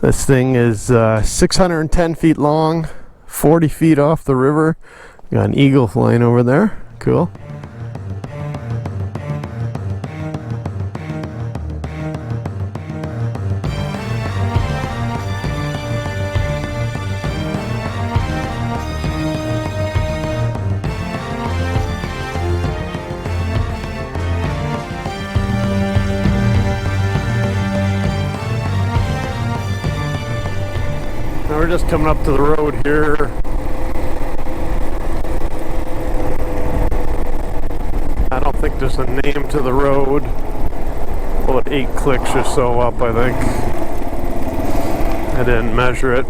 This thing is 610 feet long, 40 feet off the river. Got an eagle flying over there. Cool. Now we're just coming up to the road here. I don't think there's a name to the road. About 8 clicks or so up, I think. I didn't measure it.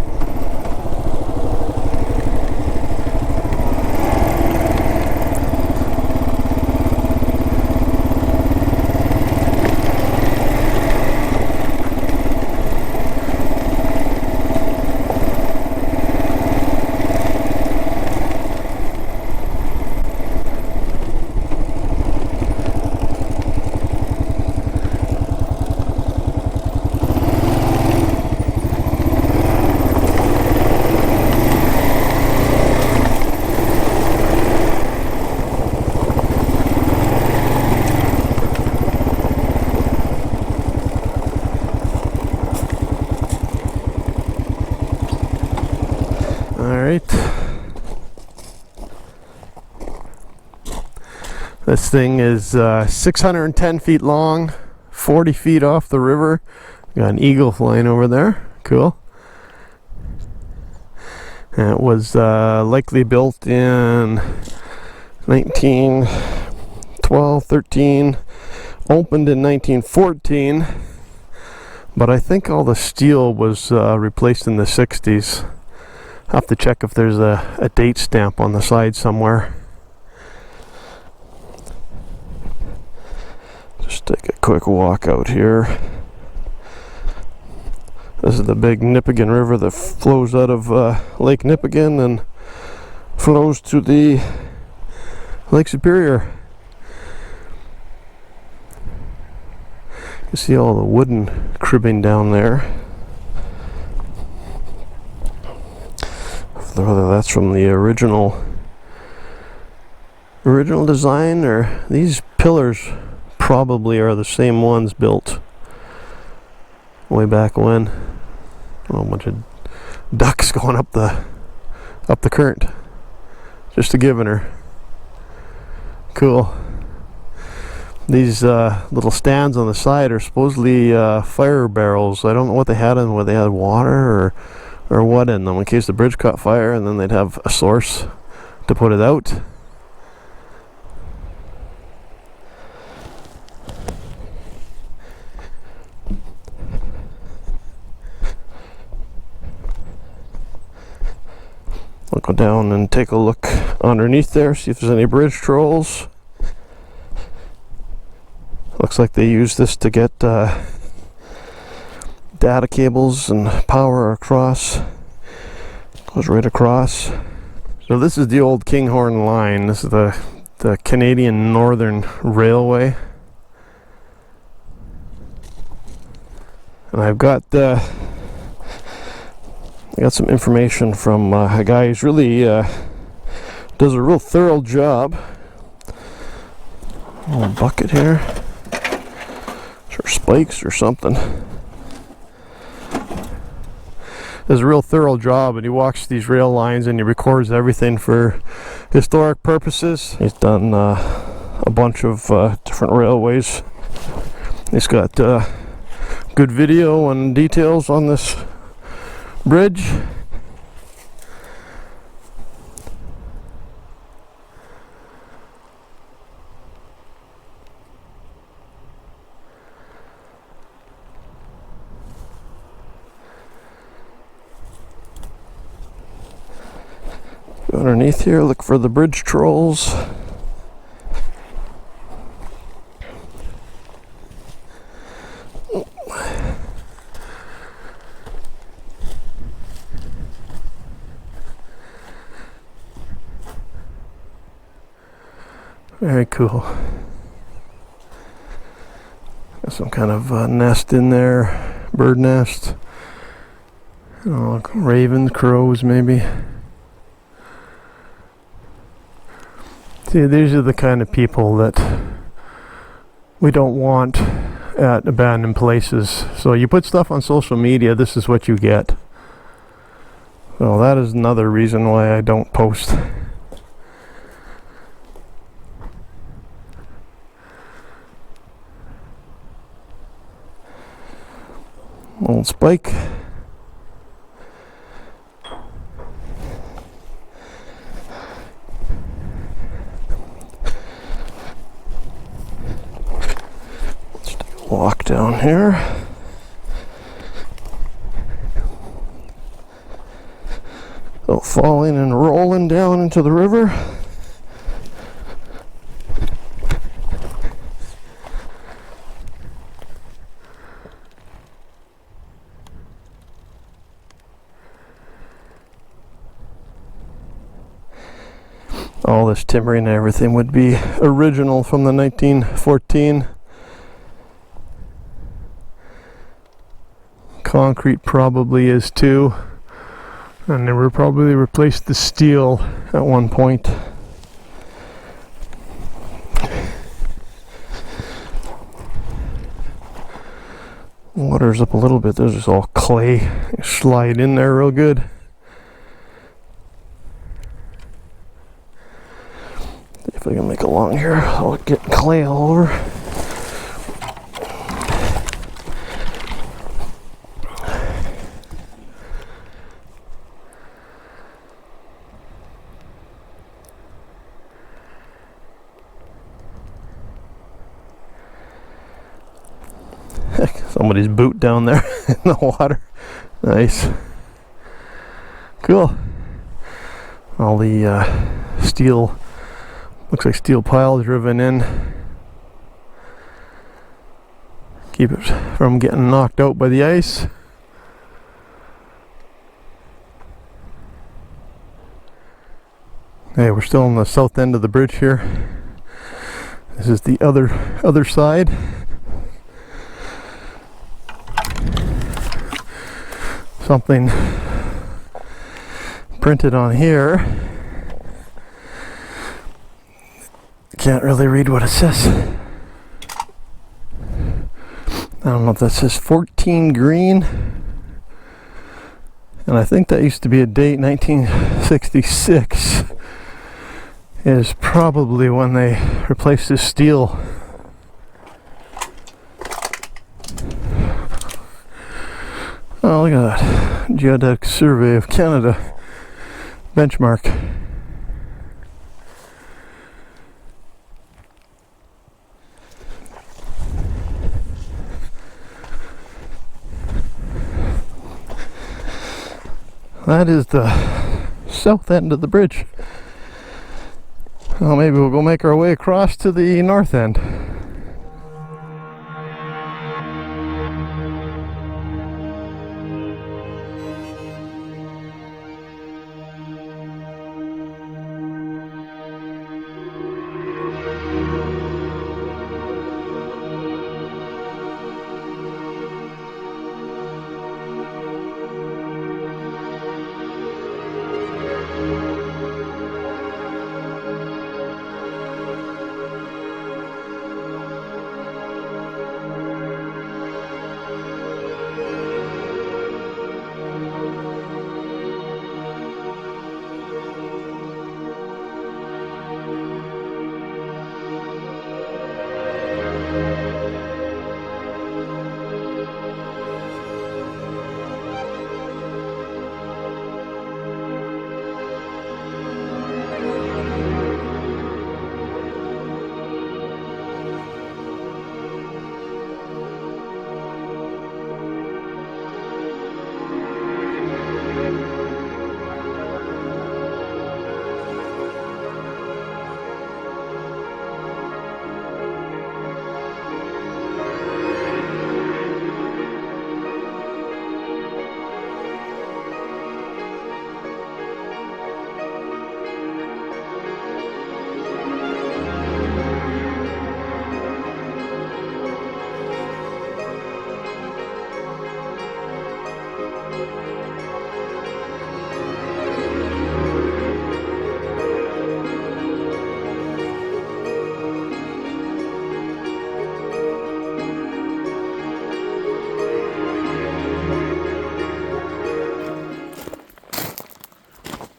Alright. This thing is 610 feet long, 40 feet off the river. Got an eagle flying over there. Cool. And it was likely built in 1912, 13, opened in 1914, but I think all the steel was replaced in the 60s. I'll have to check if there's a date stamp on the side somewhere. Just take a quick walk out here. This is the big Nipigon River that flows out of Lake Nipigon and flows to the Lake Superior. You see all the wooden cribbing down there. Whether that's from the original design, or these pillars probably are the same ones built way back when. Oh, a bunch of ducks going up the current. Just a giving her. Cool. These little stands on the side are supposedly fire barrels. I don't know what they had in them, whether they had water or what in them, in case the bridge caught fire, and then they'd have a source to put it out. I'll go down and take a look underneath there, see if there's any bridge trolls. Looks like they use this to get data cables and power across. Goes right across. So this is the old Kinghorn line. This is the Canadian Northern Railway. And I got some information from a guy who's really does a real thorough job. A little bucket here. Or spikes or something. Does a real thorough job, and he walks these rail lines and he records everything for historic purposes. He's done a bunch of different railways. He's got good video and details on this bridge. Go underneath here, look for the bridge trolls. Very cool. Got some kind of nest in there, bird nest. Oh, ravens, crows, maybe. See, these are the kind of people that we don't want at abandoned places. So you put stuff on social media, this is what you get. So that is another reason why I don't post. Old spike. Let's take a walk down here. So falling and rolling down into the river. All this timbering and everything would be original from the 1914. Concrete probably is too. And they were probably replaced the steel at one point. Water's up a little bit. There's just all clay. Slide in there real good. If I can make it along here, I'll get clay all over. Heck, somebody's boot down there in the water. Nice. Cool. All the steel, looks like steel pile driven in. Keep it from getting knocked out by the ice. Hey, we're still on the south end of the bridge here. This is the other side. Something printed on here. Can't really read what it says. I don't know if that says 14 green. And I think that used to be a date, 1966 is probably when they replaced this steel. Oh, look at that. Geodetic Survey of Canada benchmark. That is the south end of the bridge. Well, maybe we'll go make our way across to the north end.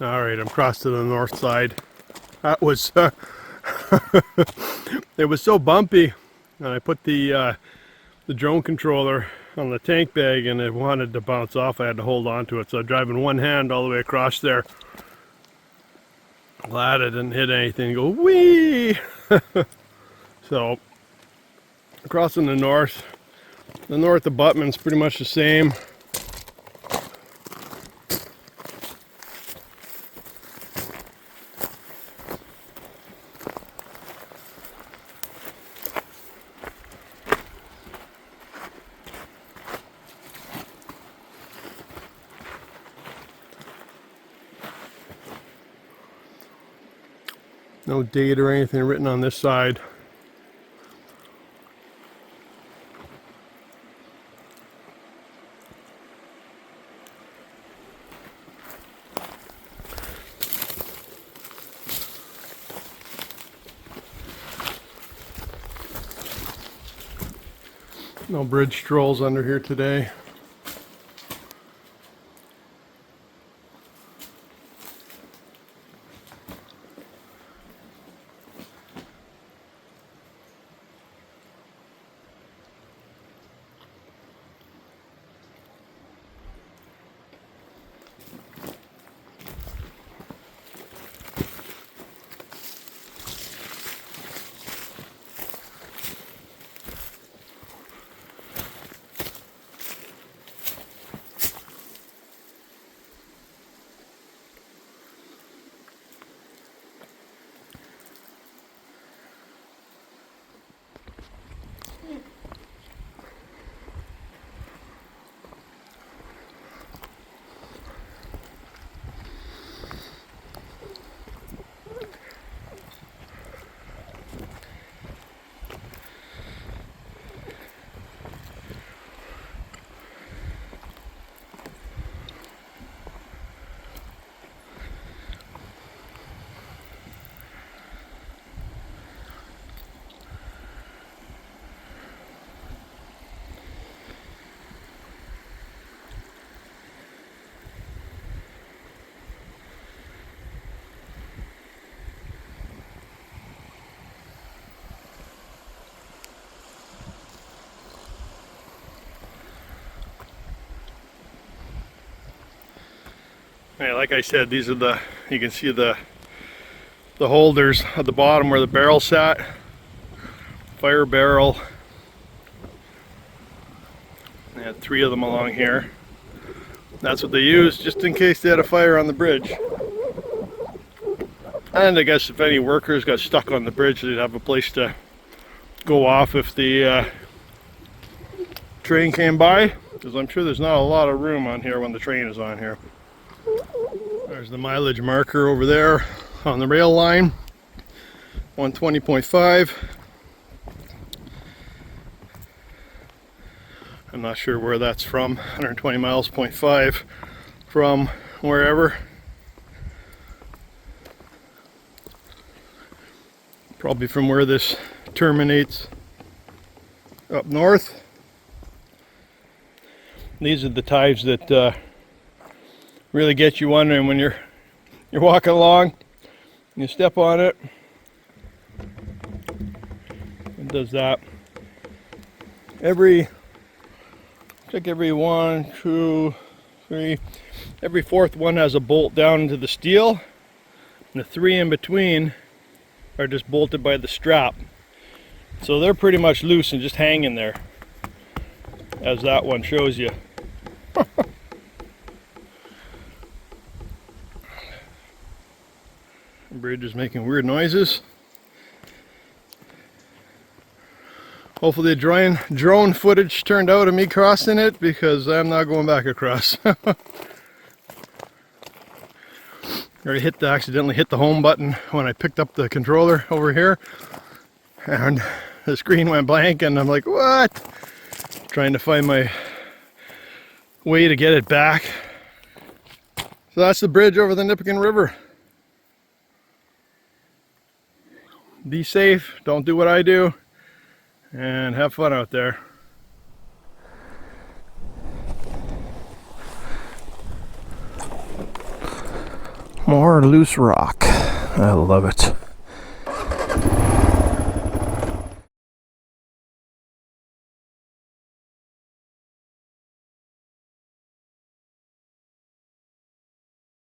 All right, I'm across to the north side. That was it was so bumpy, and I put the drone controller on the tank bag, and it wanted to bounce off. I had to hold on to it, so I'm driving one hand all the way across there. Glad I didn't hit anything. Go wee. So crossing the north abutment's pretty much the same. No date or anything written on this side. No bridge strolls under here today. Yeah, like I said, these are you can see the holders at the bottom where the barrel sat. Fire barrel. They had 3 of them along here. That's what they used just in case they had a fire on the bridge. And I guess if any workers got stuck on the bridge, they'd have a place to go off if the train came by, because I'm sure there's not a lot of room on here when the train is on here. There's the mileage marker over there on the rail line, 120.5. I'm not sure where that's from, 120 miles, 0.5 from wherever. Probably from where this terminates up north. These are the ties that really get you wondering when you're walking along, you step on it, it does that. Every 1, 2, 3, every 4th one has a bolt down into the steel, and the 3 in between are just bolted by the strap. So they're pretty much loose and just hanging there, as that one shows you. The bridge is making weird noises. Hopefully the drone footage turned out of me crossing it, because I'm not going back across. I accidentally hit the home button when I picked up the controller over here, and the screen went blank, and I'm like, what? Trying to find my way to get it back. So that's the bridge over the Nipigon River. Be safe, don't do what I do, and have fun out there. More loose rock. I love it.